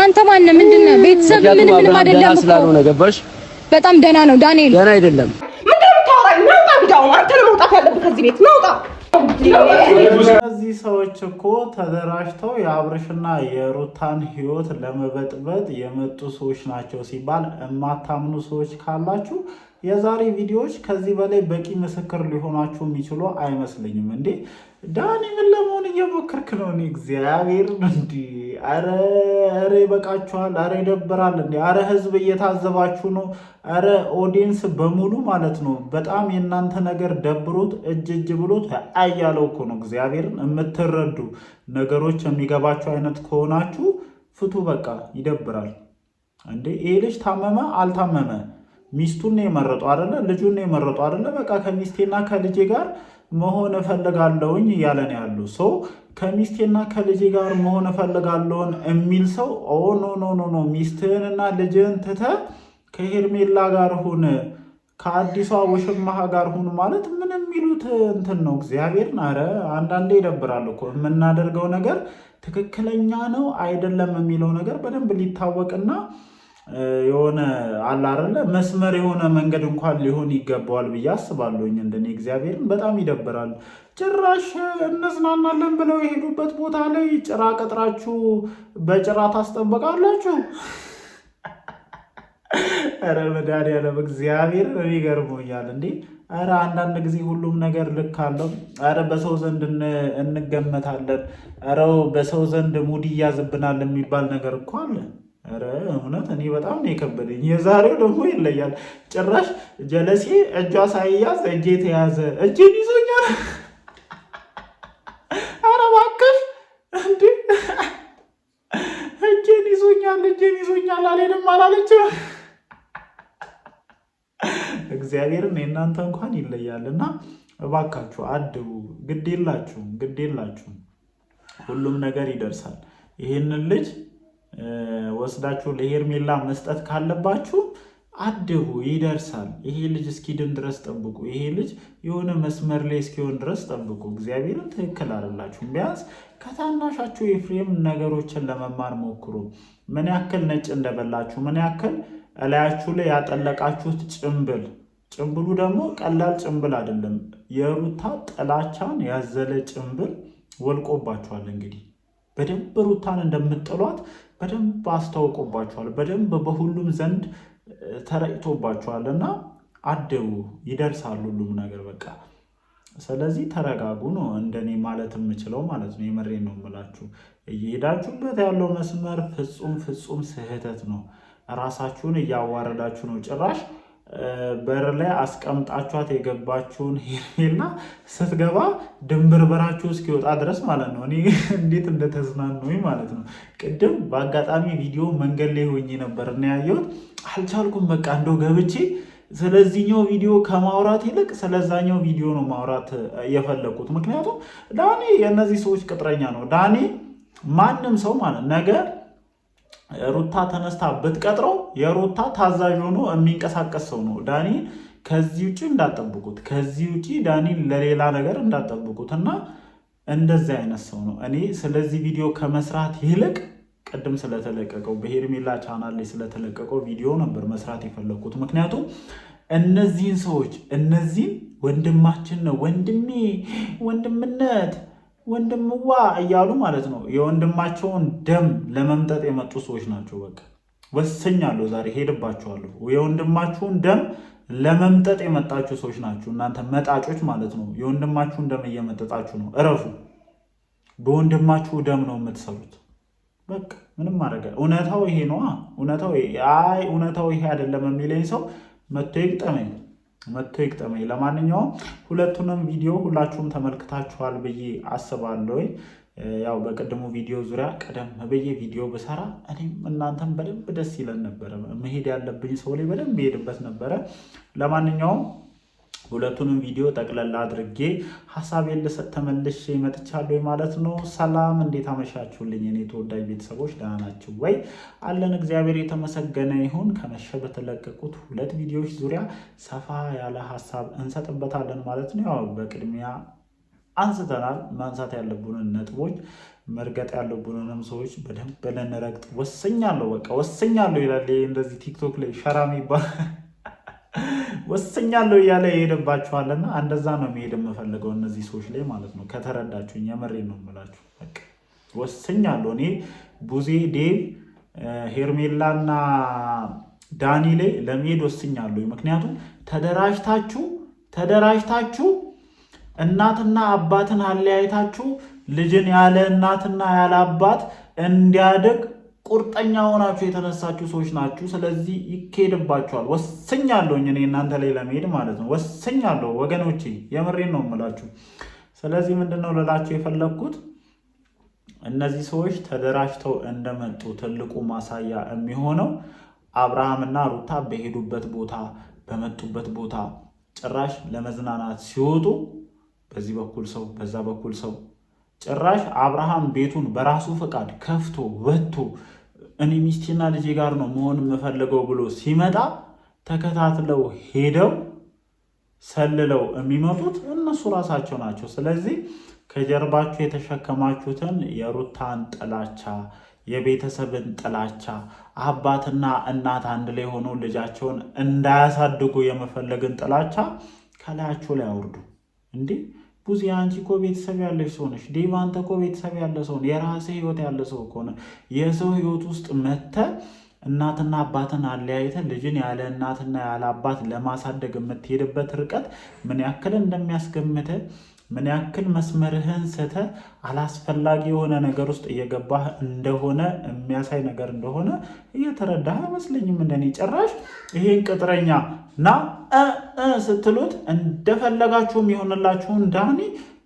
አንተ ማን ነህ? ምንድነው? ቤተሰብ ምንም አይደለም ስላልሆነ ገባሽ? በጣም ደህና ነው ዳንኤል። ደህና አይደለም። ምንድነው የምታወራኝ? ናውጣ ቢዳው አንተ ነው መውጣት ያለብህ ከዚህ ቤት ናውጣ። እነዚህ ሰዎች እኮ ተደራጅተው የአብርሽና የሩታን ህይወት ለመበጥበጥ የመጡ ሰዎች ናቸው ሲባል እማታምኑ ሰዎች ካላችሁ የዛሬ ቪዲዮዎች ከዚህ በላይ በቂ ምስክር ሊሆናችሁ የሚችሉ አይመስለኝም። እንዴ ዳኒ ምን ለመሆን እየሞከርክ ነው? እኔ እግዚአብሔር እንዲ አረ ይበቃችኋል። አረ ይደብራል። እንዴ አረ ህዝብ እየታዘባችሁ ነው። አረ ኦዲየንስ በሙሉ ማለት ነው በጣም የእናንተ ነገር ደብሮት እጅ ብሎት አያለው እኮ ነው። እግዚአብሔርን የምትረዱ ነገሮች የሚገባችሁ አይነት ከሆናችሁ ፍቱ። በቃ ይደብራል። እንዴ ይሄ ልጅ ታመመ አልታመመ ሚስቱን ነው የመረጠው አይደለ? ልጁን ነው የመረጠው አይደለ? በቃ ከሚስቴና ከልጄ ጋር መሆን እፈልጋለሁኝ እያለ ነው ያለው ሰው። ከሚስቴና ከልጄ ጋር መሆን እፈልጋለሁን የሚል ሰው ኦ ኖ ኖ ኖ ኖ ሚስትህንና ልጅህን ትተህ ከሄርሜላ ጋር ሁን፣ ከአዲሷ ውሽማህ ጋር ሁን ማለት ምን የሚሉት እንትን ነው? እግዚአብሔርን አረ አንዳንዴ ይደብራል እኮ የምናደርገው ነገር ትክክለኛ ነው አይደለም የሚለው ነገር በደንብ ሊታወቅና የሆነ አለ አይደለ መስመር የሆነ መንገድ እንኳን ሊሆን ይገባዋል ብዬ አስባለሁኝ። እንደኔ እግዚአብሔርን በጣም ይደብራል። ጭራሽ እንዝናናለን ብለው የሄዱበት ቦታ ላይ ጭራ ቀጥራችሁ በጭራ ታስጠብቃላችሁ። ኧረ መድኃኒዓለም እግዚአብሔር ይገርሞኛል። እንዴ ኧረ አንዳንድ ጊዜ ሁሉም ነገር ልክ አለው። ኧረ በሰው ዘንድ እንገመታለን። ኧረ በሰው ዘንድ ሙድ ይያዝብናል የሚባል ነገር እኮ አለ። ኧረ እውነት እኔ በጣም ነው የከበደኝ። የዛሬው ደግሞ ይለያል። ጭራሽ ጀለሴ እጇ ሳይያዝ እጄ ተያዘ፣ እጄን ይዞኛል። ኧረ እባክሽ እንዴ እጄን ይዞኛል አልሄድም አላለችም። እግዚአብሔርን የእናንተ እንኳን ይለያል። እና እባካችሁ አድቡ። ግዴላችሁም ሁሉም ነገር ይደርሳል። ይህንን ልጅ ወስዳችሁ ለሄርሜላ መስጠት ካለባችሁ አድቡ፣ ይደርሳል። ይሄ ልጅ እስኪድን ድረስ ጠብቁ። ይሄ ልጅ የሆነ መስመር ላይ እስኪሆን ድረስ ጠብቁ። እግዚአብሔርን ትክክል አይደላችሁም። ቢያንስ ከታናሻችሁ ኤፍሬም ነገሮችን ለመማር ሞክሩ። ምን ያክል ነጭ እንደበላችሁ፣ ምን ያክል እላያችሁ ላይ ያጠለቃችሁት ጭምብሉ ደግሞ ቀላል ጭምብል አይደለም። የሩታ ጥላቻን ያዘለ ጭምብል ወልቆባችኋል። እንግዲህ በደንብ ሩታን እንደምትጠሏት በደንብ አስታውቆባችኋል። በደንብ በሁሉም ዘንድ ተረጭቶባችኋል። እና አድቡ፣ ይደርሳል ሁሉም ነገር በቃ። ስለዚህ ተረጋጉ ነው እንደኔ ማለት የምችለው ማለት ነው። የመሬን ነው የምላችሁ። እየሄዳችሁበት ያለው መስመር ፍጹም ስህተት ነው። ራሳችሁን እያዋረዳችሁ ነው። ጭራሽ በር ላይ አስቀምጣችኋት የገባችሁን ሄርሜላ ስትገባ ድንብርበራችሁ እስኪወጣ ድረስ ማለት ነው። እኔ እንዴት እንደተዝናኑኝ ማለት ነው። ቅድም በአጋጣሚ ቪዲዮ መንገድ ላይ ሆኜ ነበር እና ያየሁት አልቻልኩም። በቃ እንደው ገብቼ ስለዚህኛው ቪዲዮ ከማውራት ይልቅ ስለዛኛው ቪዲዮ ነው ማውራት የፈለኩት። ምክንያቱም ዳኒ የእነዚህ ሰዎች ቅጥረኛ ነው። ዳኒ ማንም ሰው ማለት ነገር ሩታ ተነስታ ብትቀጥረው የሩታ ታዛዥ ሆኖ የሚንቀሳቀስ ሰው ነው ዳኒ። ከዚህ ውጪ እንዳጠብቁት፣ ከዚህ ውጪ ዳኒ ለሌላ ነገር እንዳጠብቁት እና እንደዚህ አይነት ሰው ነው። እኔ ስለዚህ ቪዲዮ ከመስራት ይልቅ ቅድም ስለተለቀቀው በሄርሜላ ቻናል ላይ ስለተለቀቀው ቪዲዮ ነበር መስራት የፈለኩት። ምክንያቱም እነዚህን ሰዎች እነዚህን ወንድማችን ነው ወንድምነት ወንድምዋ እያሉ ማለት ነው የወንድማቸውን ደም ለመምጠጥ የመጡ ሰዎች ናቸው። በቃ ወሰኛለሁ፣ ዛሬ ሄድባቸዋለሁ። የወንድማችሁን ደም ለመምጠጥ የመጣችሁ ሰዎች ናችሁ እናንተ መጣጮች ማለት ነው። የወንድማችሁን ደም እየመጠጣችሁ ነው። እረፉ። በወንድማችሁ ደም ነው የምትሰሩት። በቃ ምንም ማድረግ እውነታው ይሄ ነው። እውነታው ይሄ አይደለም የሚለኝ ሰው መጥቶ ይግጠመኝ። ለማንኛውም ሁለቱንም ቪዲዮ ሁላችሁም ተመልክታችኋል ብዬ አስባለሁ። ያው በቅድሙ ቪዲዮ ዙሪያ ቀደም ብዬ ቪዲዮ ብሰራ እኔም እናንተም በደንብ ደስ ይለን ነበረ። መሄድ ያለብኝ ሰው ላይ በደንብ ይሄድበት ነበረ። ለማንኛውም ሁለቱንም ቪዲዮ ጠቅለል አድርጌ ሐሳቤን ልሰጥ ተመልሼ መጥቻለሁ ማለት ነው። ሰላም፣ እንዴት አመሻችሁልኝ እኔ ተወዳጅ ቤተሰቦች? ደህና ናችሁ ወይ? አለን፣ እግዚአብሔር የተመሰገነ ይሁን። ከመሸ በተለቀቁት ሁለት ቪዲዮዎች ዙሪያ ሰፋ ያለ ሐሳብ እንሰጥበታለን ማለት ነው። ያው በቅድሚያ አንስተናል። ማንሳት ያለብንን ነጥቦች መርገጥ ያለብንንም ሰዎች በደንብ ልንረግጥ ወሰኛለሁ። በቃ ወሰኛለሁ ይላል እንደዚህ ቲክቶክ ላይ ሸራ የሚባል ወሰኛለሁ እያለ ይሄድባችኋልና እንደዛ ነው መሄድ የምፈልገው እነዚህ ሰዎች ላይ ማለት ነው። ከተረዳችሁኝ የምሬን ነው የምላችሁ። በቃ ወሰኛለሁ እኔ ቡዜ፣ ዴቭ፣ ሄርሜላና ዳኒ ላይ ለመሄድ ወስኛለሁ። ምክንያቱም ተደራጅታችሁ እናትና አባትን አለያይታችሁ ልጅን ያለ እናትና ያለ አባት እንዲያድግ ቁርጠኛ ሆናችሁ የተነሳችሁ ሰዎች ናችሁ። ስለዚህ ይኬድባችኋል። ወስኛለሁ እኔ እናንተ ላይ ለመሄድ ማለት ነው። ወስኛለሁ ወገኖቼ፣ የምሬን ነው የምላችሁ። ስለዚህ ምንድነው ልላችሁ የፈለግኩት እነዚህ ሰዎች ተደራጅተው እንደመጡ ትልቁ ማሳያ የሚሆነው አብርሃምና ሩታ በሄዱበት ቦታ በመጡበት ቦታ ጭራሽ ለመዝናናት ሲወጡ በዚህ በኩል ሰው በዛ በኩል ሰው ጭራሽ አብርሃም ቤቱን በራሱ ፈቃድ ከፍቶ ወጥቶ እኔ ሚስቴና ልጄ ጋር ነው መሆን የምፈልገው ብሎ ሲመጣ ተከታትለው ሄደው ሰልለው የሚመጡት እነሱ ራሳቸው ናቸው። ስለዚህ ከጀርባችሁ የተሸከማችሁትን የሩታን ጥላቻ፣ የቤተሰብን ጥላቻ፣ አባትና እናት አንድ ላይ ሆኖ ልጃቸውን እንዳያሳድጉ የመፈለግን ጥላቻ ከላያችሁ ላይ አውርዱ። እንዴ ቡዚ አንቺ እኮ ቤተሰብ ያለሽ ሰው ነሽ። ዴቭ አንተ እኮ ቤተሰብ ያለ ሰው ነው። የራስህ ህይወት ያለ ሰው እኮ ነው። የሰው ህይወት ውስጥ መተህ እናትና አባትን አለያይተህ ልጅን ያለ እናትና ያለ አባት ለማሳደግ የምትሄድበት ርቀት ምን ያክል እንደሚያስገምትህ ምን ያክል መስመርህን ስተህ አላስፈላጊ የሆነ ነገር ውስጥ እየገባህ እንደሆነ የሚያሳይ ነገር እንደሆነ እየተረዳህ አይመስለኝም። እንደኔ ጭራሽ ይሄን ቅጥረኛ ና ስትሉት እንደፈለጋችሁም የሆነላችሁን ዳኒ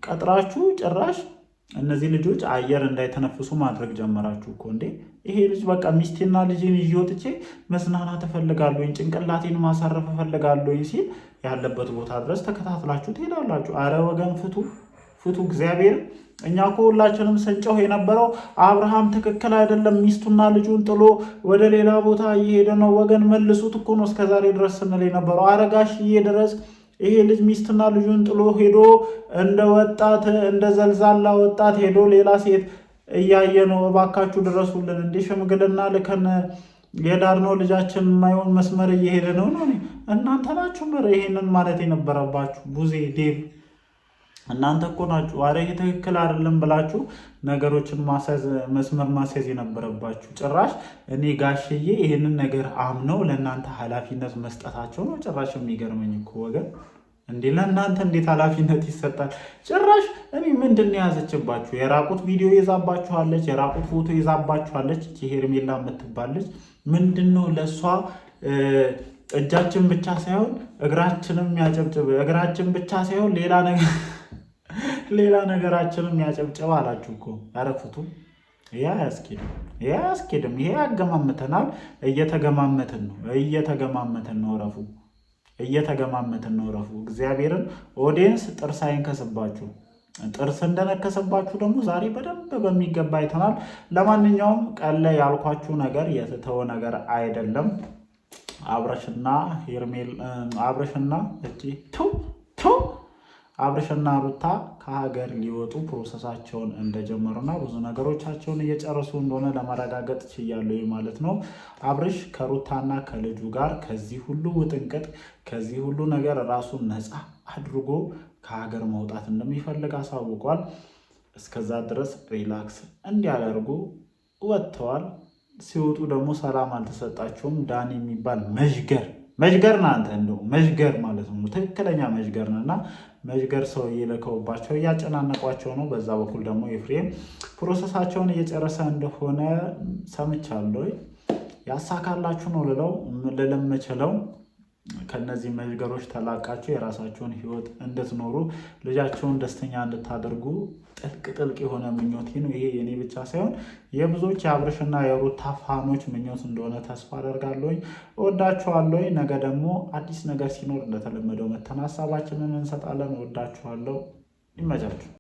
ቀጥራችሁ ጭራሽ እነዚህ ልጆች አየር እንዳይተነፍሱ ማድረግ ጀመራችሁ እኮ። እንዴ ይሄ ልጅ በቃ ሚስቴና ልጅን ይዤ ወጥቼ መዝናናት እፈልጋለሁኝ፣ ጭንቅላቴን ማሳረፍ እፈልጋለሁኝ ሲል ያለበት ቦታ ድረስ ተከታትላችሁ ትሄዳላችሁ። አረ ወገን ፍቱ እግዚአብሔር። እኛ እኮ ሁላችንም ስንጮህ የነበረው አብርሃም ትክክል አይደለም፣ ሚስቱና ልጁን ጥሎ ወደ ሌላ ቦታ እየሄደ ነው፣ ወገን መልሱት እኮ ነው እስከዛሬ ድረስ ስንል የነበረው። አረጋሽዬ ድረስ ይሄ ልጅ ሚስትና ልጁን ጥሎ ሄዶ እንደ ወጣት እንደ ዘልዛላ ወጣት ሄዶ ሌላ ሴት እያየ ነው። እባካችሁ ድረሱልን። እንዲህ ሽምግልና ልከን የዳር ነው ልጃችን የማይሆን መስመር እየሄደ ነው ነው። እናንተ ናችሁ ይሄንን ማለት የነበረባችሁ። ቡዜ፣ ዴቭ እናንተ እኮ ናችሁ። አረ ይሄ ትክክል አይደለም ብላችሁ ነገሮችን መስመር ማስያዝ የነበረባችሁ። ጭራሽ እኔ ጋሽዬ ይሄንን ነገር አምነው ለእናንተ ኃላፊነት መስጠታቸው ነው ጭራሽ የሚገርመኝ እኮ ወገን። እንዴ ለእናንተ እንዴት ኃላፊነት ይሰጣል? ጭራሽ እኔ ምንድን ነው የያዘችባችሁ? የራቁት ቪዲዮ ይዛባችኋለች፣ የራቁት ፎቶ ይዛባችኋለች። ሄርሜላ የምትባለች ምንድን ነው ለእሷ እጃችን ብቻ ሳይሆን እግራችንም ያጨብጭብ፣ እግራችን ብቻ ሳይሆን ሌላ ነገራችንም ያጨብጭብ አላችሁ እኮ። አረፍቱ። ይሄ አያስኬድም። ይሄ ያገማምተናል። እየተገማመትን ነው። ረፉ። እግዚአብሔርን ኦዲየንስ ጥርስ አይንከስባችሁ። ጥርስ እንደነከሰባችሁ ደግሞ ዛሬ በደንብ በሚገባ አይተናል። ለማንኛውም ቀን ላይ ያልኳችሁ ነገር የተተወ ነገር አይደለም። አብርሽና ሩታ ከሀገር ሊወጡ ፕሮሰሳቸውን እንደጀመሩና ብዙ ነገሮቻቸውን እየጨረሱ እንደሆነ ለማረጋገጥ ችያለሁ ማለት ነው። አብርሽ ከሩታና ከልጁ ጋር ከዚህ ሁሉ ውጥንቅጥ ከዚህ ሁሉ ነገር ራሱን ነፃ አድርጎ ከሀገር መውጣት እንደሚፈልግ አሳውቋል። እስከዛ ድረስ ሪላክስ እንዲያደርጉ ወጥተዋል። ሲወጡ ደግሞ ሰላም አልተሰጣቸውም። ዳኒ የሚባል መዥገር ና አንተ እንደው መዥገር ማለት ነው። ትክክለኛ መዥገር ነና መዥገር ሰው እየለከውባቸው እያጨናነቋቸው ነው። በዛ በኩል ደግሞ ኤፍሬም ፕሮሰሳቸውን እየጨረሰ እንደሆነ ሰምቻለሁ። ያሳካላችሁ ነው ልለም የምችለው። ከነዚህ መዥገሮች ተላቃችሁ የራሳችሁን ህይወት እንድትኖሩ ልጃቸውን ደስተኛ እንድታደርጉ ጥልቅ የሆነ ምኞቴ ነው። ይሄ የኔ ብቻ ሳይሆን የብዙዎች የአብርሽና የሩታ ፋኖች ምኞት እንደሆነ ተስፋ አደርጋለሁኝ። እወዳችኋለሁኝ። ነገ ደግሞ አዲስ ነገር ሲኖር እንደተለመደው መተን ሀሳባችንን እንሰጣለን። እወዳችኋለሁ። ይመቻችሁ።